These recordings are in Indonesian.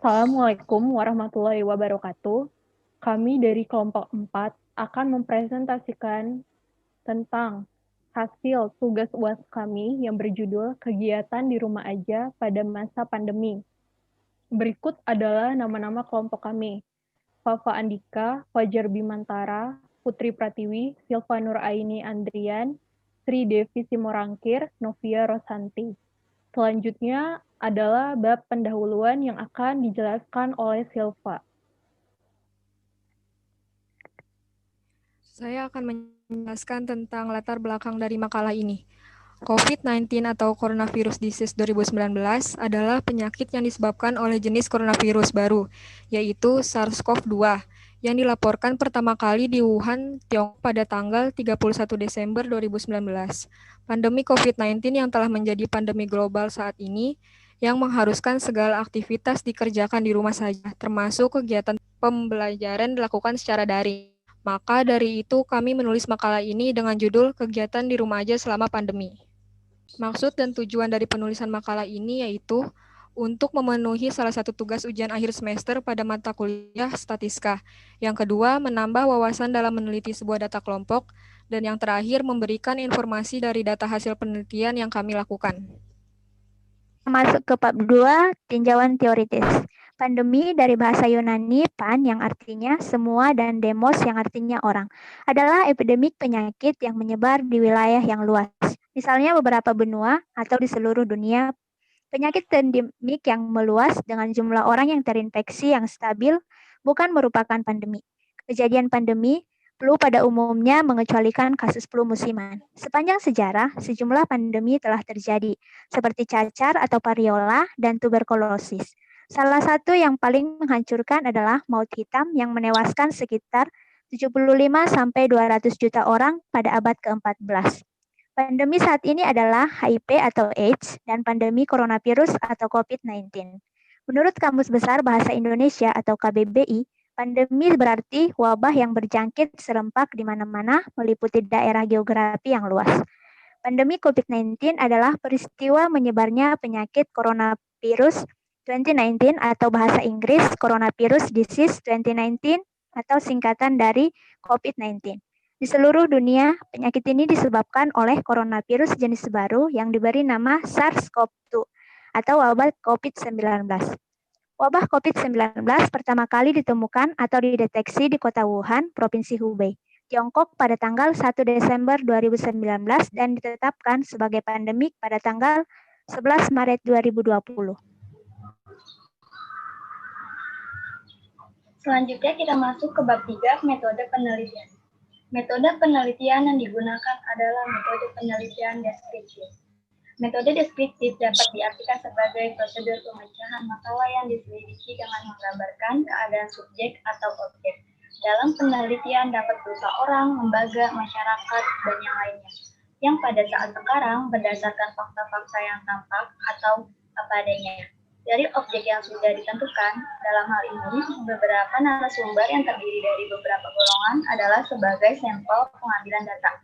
Assalamualaikum warahmatullahi wabarakatuh. Kami dari kelompok 4 akan mempresentasikan tentang hasil tugas UAS kami yang berjudul Kegiatan di Rumah Aja pada Masa Pandemi. Berikut adalah nama-nama kelompok kami. Fafa Andika, Fajar Bimantara, Putri Pratiwi, Silva Nuraini Andrian, Sri Devi Simorangkir, Novia Rosanti. Selanjutnya adalah bab pendahuluan yang akan dijelaskan oleh Silva. Saya akan menjelaskan tentang latar belakang dari makalah ini. COVID-19 atau Coronavirus Disease 2019 adalah penyakit yang disebabkan oleh jenis coronavirus baru, yaitu SARS-CoV-2, yang dilaporkan pertama kali di Wuhan, Tiongkok pada tanggal 31 Desember 2019. Pandemi COVID-19 yang telah menjadi pandemi global saat ini, yang mengharuskan segala aktivitas dikerjakan di rumah saja, termasuk kegiatan pembelajaran dilakukan secara daring. Maka dari itu kami menulis makalah ini dengan judul Kegiatan di Rumah Aja Selama Pandemi. Maksud dan tujuan dari penulisan makalah ini yaitu untuk memenuhi salah satu tugas ujian akhir semester pada mata kuliah statistika. Yang kedua, menambah wawasan dalam meneliti sebuah data kelompok. Dan yang terakhir, memberikan informasi dari data hasil penelitian yang kami lakukan. Masuk ke bab 2, tinjauan teoritis. Pandemi dari bahasa Yunani pan yang artinya semua dan demos yang artinya orang adalah epidemik penyakit yang menyebar di wilayah yang luas. Misalnya beberapa benua atau di seluruh dunia. Penyakit endemik yang meluas dengan jumlah orang yang terinfeksi yang stabil bukan merupakan pandemi. Kejadian pandemi flu pada umumnya mengecualikan kasus flu musiman. Sepanjang sejarah, sejumlah pandemi telah terjadi, seperti cacar atau variola dan tuberkulosis. Salah satu yang paling menghancurkan adalah maut hitam yang menewaskan sekitar 75 sampai 200 juta orang pada abad ke-14. Pandemi saat ini adalah HIV atau AIDS dan pandemi coronavirus atau COVID-19. Menurut Kamus Besar Bahasa Indonesia atau KBBI, pandemi berarti wabah yang berjangkit serempak di mana-mana meliputi daerah geografi yang luas. Pandemi COVID-19 adalah peristiwa menyebarnya penyakit coronavirus 2019 atau bahasa Inggris Coronavirus Disease 2019 atau singkatan dari COVID-19. Di seluruh dunia, penyakit ini disebabkan oleh coronavirus jenis baru yang diberi nama SARS-CoV-2 atau wabah COVID-19. Wabah COVID-19 pertama kali ditemukan atau dideteksi di kota Wuhan, Provinsi Hubei, Tiongkok pada tanggal 1 Desember 2019 dan ditetapkan sebagai pandemik pada tanggal 11 Maret 2020. Selanjutnya kita masuk ke bab 3, metode penelitian. Metode penelitian yang digunakan adalah metode penelitian deskriptif. Metode deskriptif dapat diartikan sebagai prosedur pemecahan masalah yang diselidiki dengan menggambarkan keadaan subjek atau objek. Dalam penelitian dapat berupa orang, lembaga, masyarakat, dan yang lainnya. Yang pada saat sekarang berdasarkan fakta-fakta yang tampak atau apa adanya. Dari objek yang sudah ditentukan, dalam hal ini, beberapa narasumber yang terdiri dari beberapa golongan adalah sebagai sampel pengambilan data.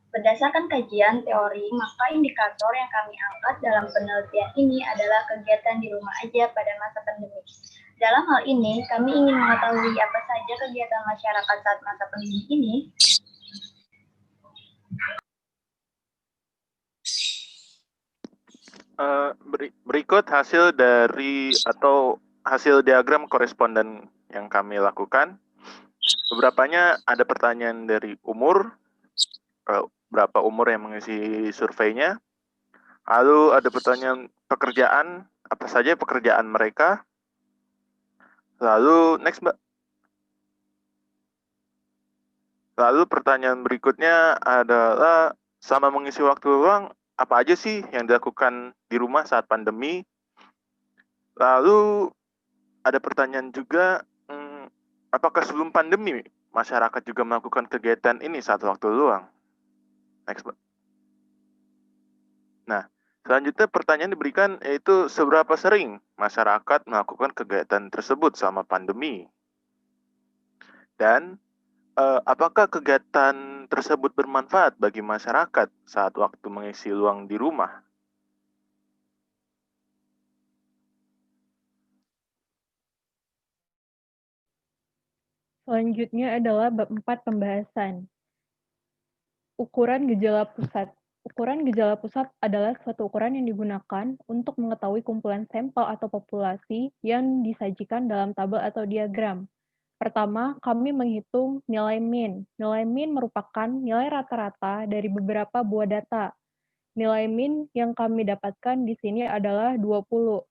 Berdasarkan kajian teori, maka indikator yang kami angkat dalam penelitian ini adalah kegiatan di rumah aja pada masa pandemi. Dalam hal ini, kami ingin mengetahui apa saja kegiatan masyarakat saat masa pandemi ini. Berikut hasil dari atau hasil diagram koresponden yang kami lakukan. Beberapanya ada pertanyaan dari umur, berapa umur yang mengisi surveinya. Lalu ada pertanyaan pekerjaan, apa saja pekerjaan mereka. Lalu next Mbak. Lalu pertanyaan berikutnya adalah sama mengisi waktu luang, apa aja sih yang dilakukan di rumah saat pandemi? Lalu ada pertanyaan juga, apakah sebelum pandemi masyarakat juga melakukan kegiatan ini saat waktu luang? Next, Mbak. Nah, selanjutnya pertanyaan diberikan yaitu seberapa sering masyarakat melakukan kegiatan tersebut selama pandemi? Dan apakah kegiatan tersebut bermanfaat bagi masyarakat saat waktu mengisi luang di rumah? Selanjutnya adalah bab 4 pembahasan. Ukuran gejala pusat. Ukuran gejala pusat adalah suatu ukuran yang digunakan untuk mengetahui kumpulan sampel atau populasi yang disajikan dalam tabel atau diagram. Pertama, kami menghitung nilai min. Nilai min merupakan nilai rata-rata dari beberapa buah data. Nilai min yang kami dapatkan di sini adalah 20.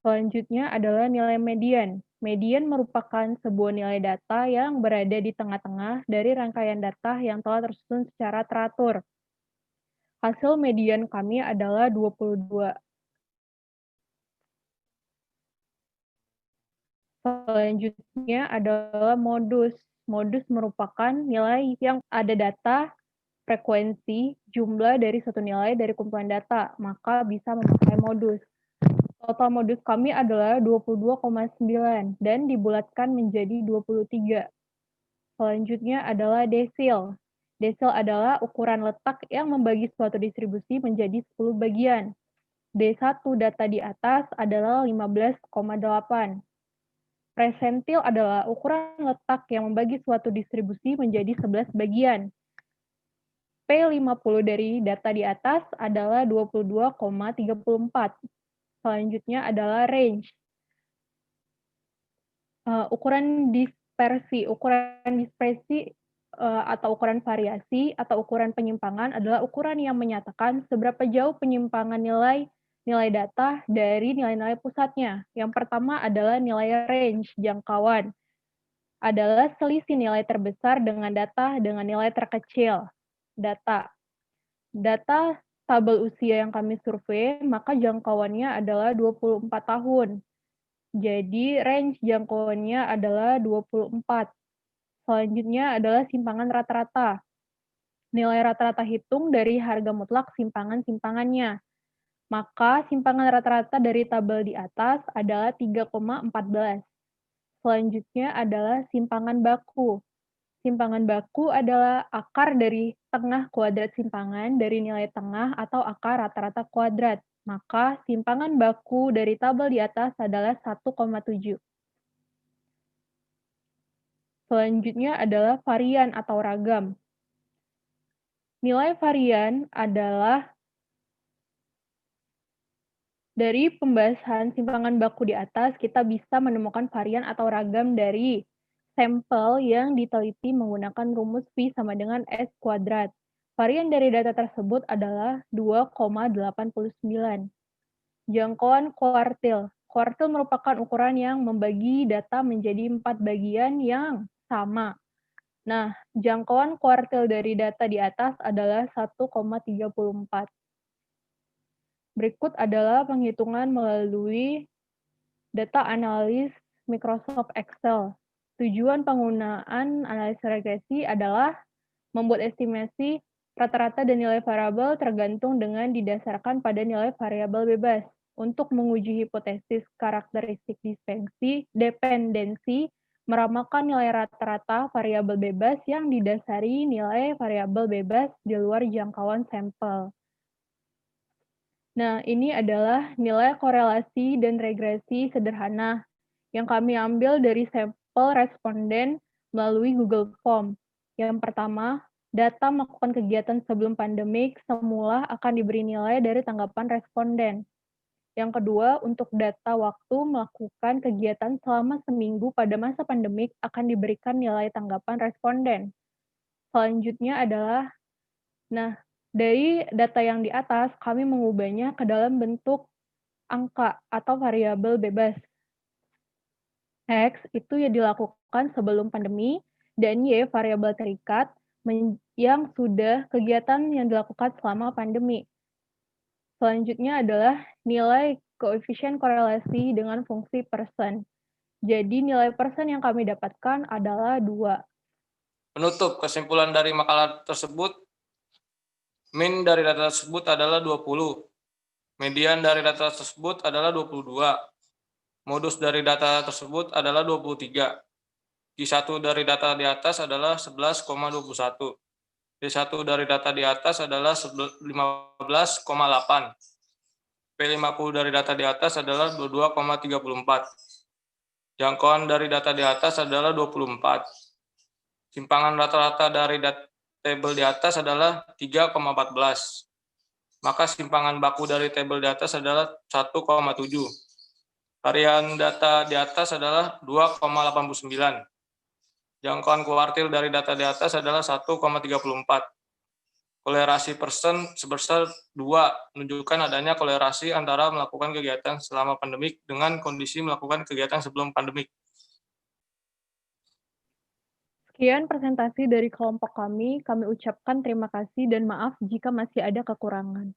Selanjutnya adalah nilai median. Median merupakan sebuah nilai data yang berada di tengah-tengah dari rangkaian data yang telah tersusun secara teratur. Hasil median kami adalah 22. Selanjutnya adalah modus. Modus merupakan nilai yang ada data, frekuensi, jumlah dari satu nilai dari kumpulan data, maka bisa memakai modus. Total modus kami adalah 22,9 dan dibulatkan menjadi 23. Selanjutnya adalah desil. Desil adalah ukuran letak yang membagi suatu distribusi menjadi 10 bagian. D1 data di atas adalah 15,8. Presentil adalah ukuran letak yang membagi suatu distribusi menjadi 11 bagian. P50 dari data di atas adalah 22,34. Selanjutnya adalah range. Ukuran dispersi. Ukuran dispersi atau ukuran variasi atau ukuran penyimpangan adalah ukuran yang menyatakan seberapa jauh penyimpangan nilai data dari nilai-nilai pusatnya. Yang pertama adalah nilai range, jangkauan. Adalah selisih nilai terbesar dengan data dengan nilai terkecil. Data tabel usia yang kami survei, maka jangkauannya adalah 24 tahun. Jadi range jangkauannya adalah 24. Selanjutnya adalah simpangan rata-rata. Nilai rata-rata hitung dari harga mutlak simpangan-simpangannya. Maka simpangan rata-rata dari tabel di atas adalah 3,14. Selanjutnya adalah simpangan baku. Simpangan baku adalah akar dari tengah kuadrat simpangan dari nilai tengah atau akar rata-rata kuadrat. Maka simpangan baku dari tabel di atas adalah 1,7. Selanjutnya adalah varian atau ragam. Nilai varian adalah dari pembahasan simpangan baku di atas, kita bisa menemukan varian atau ragam dari sampel yang diteliti menggunakan rumus V sama dengan S kuadrat. Varian dari data tersebut adalah 2,89. Jangkauan kuartil. Kuartil merupakan ukuran yang membagi data menjadi 4 bagian yang sama. Nah, jangkauan kuartil dari data di atas adalah 1,34. Berikut adalah penghitungan melalui data analis Microsoft Excel. Tujuan penggunaan analisis regresi adalah membuat estimasi rata-rata dan nilai variabel tergantung dengan didasarkan pada nilai variabel bebas. Untuk menguji hipotesis karakteristik dependensi, meramalkan nilai rata-rata variabel bebas yang didasari nilai variabel bebas di luar jangkauan sampel. Nah, ini adalah nilai korelasi dan regresi sederhana yang kami ambil dari sampel responden melalui Google Form. Yang pertama, data melakukan kegiatan sebelum pandemik semula akan diberi nilai dari tanggapan responden. Yang kedua, untuk data waktu melakukan kegiatan selama seminggu pada masa pandemik akan diberikan nilai tanggapan responden. Selanjutnya adalah, dari data yang di atas, kami mengubahnya ke dalam bentuk angka atau variabel bebas. X itu yang dilakukan sebelum pandemi, dan Y variabel terikat yang sudah kegiatan yang dilakukan selama pandemi. Selanjutnya adalah nilai koefisien korelasi dengan fungsi persen. Jadi nilai persen yang kami dapatkan adalah 2. Penutup, kesimpulan dari makalah tersebut, min dari data tersebut adalah 20. Median dari data tersebut adalah 22. Modus dari data tersebut adalah 23. Q1 dari data di atas adalah 11,21. D1 dari data di atas adalah 15,8. P50 dari data di atas adalah 22,34. Jangkauan dari data di atas adalah 24. Simpangan rata-rata dari tabel di atas adalah 3,14. Maka simpangan baku dari tabel di atas adalah 1,7. Varian data di atas adalah 2,89. Jangkauan kuartil dari data di atas adalah 1,34. Kolerasi persen sebesar 2 menunjukkan adanya kolerasi antara melakukan kegiatan selama pandemik dengan kondisi melakukan kegiatan sebelum pandemik. Sekian presentasi dari kelompok kami ucapkan terima kasih dan maaf jika masih ada kekurangan.